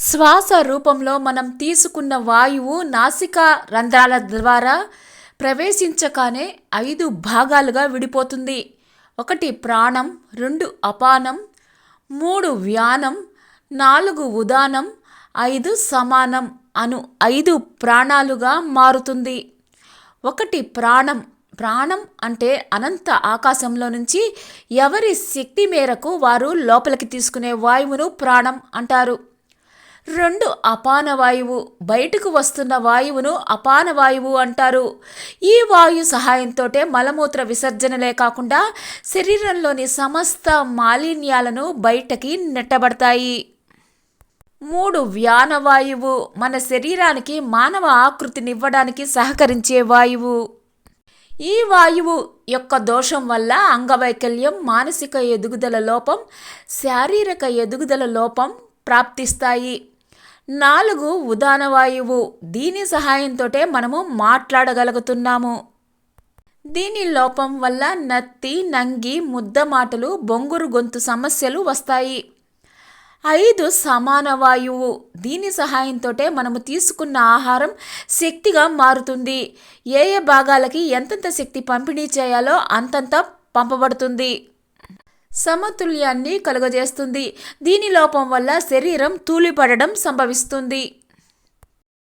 శ్వాస రూపంలో మనం తీసుకున్న వాయువు నాసికా రంధ్రాల ద్వారా ప్రవేశించగానే 5 భాగాలుగా విడిపోతుంది. 1 ప్రాణం, 2 అపానం, 3 వ్యానం, 4 ఉదానం, 5 సమానం అను 5 ప్రాణాలుగా మారుతుంది. 1 ప్రాణం. ప్రాణం అంటే అనంత ఆకాశంలో నుంచి ఎవరి శక్తి మేరకు వారు లోపలికి తీసుకునే వాయువును ప్రాణం అంటారు. 2 అపాన వాయువు. బయటకు వస్తున్న వాయువును అపాన వాయువు అంటారు. ఈ వాయు సహాయంతోటే మలమూత్ర విసర్జనలే కాకుండా శరీరంలోని సమస్త మాలిన్యాలను బయటకి నెట్టబడతాయి. 3 వ్యాన వాయువు. మన శరీరానికి మానవ ఆకృతినివ్వడానికి సహకరించే వాయువు. ఈ వాయువు యొక్క దోషం వల్ల అంగవైకల్యం, మానసిక ఎదుగుదల లోపం, శారీరక ఎదుగుదల లోపం ప్రాప్తిస్తాయి. 4 ఉదాన వాయువు. దీని సహాయంతోటే మనము మాట్లాడగలుగుతున్నాము. దీని లోపం వల్ల నత్తి, నంగి, ముద్ద మాటలు, బొంగురు గొంతు సమస్యలు వస్తాయి. 5 సమాన వాయువు. దీని సహాయంతోటే మనము తీసుకున్న ఆహారం శక్తిగా మారుతుంది. ఏ భాగాలకి ఎంతెంత శక్తి పంపిణీ చేయాలో అంతంత పంపబడుతుంది. సమతుల్యాన్ని కలుగజేస్తుంది. దీని లోపం వల్ల శరీరం తూలిపడడం సంభవిస్తుంది.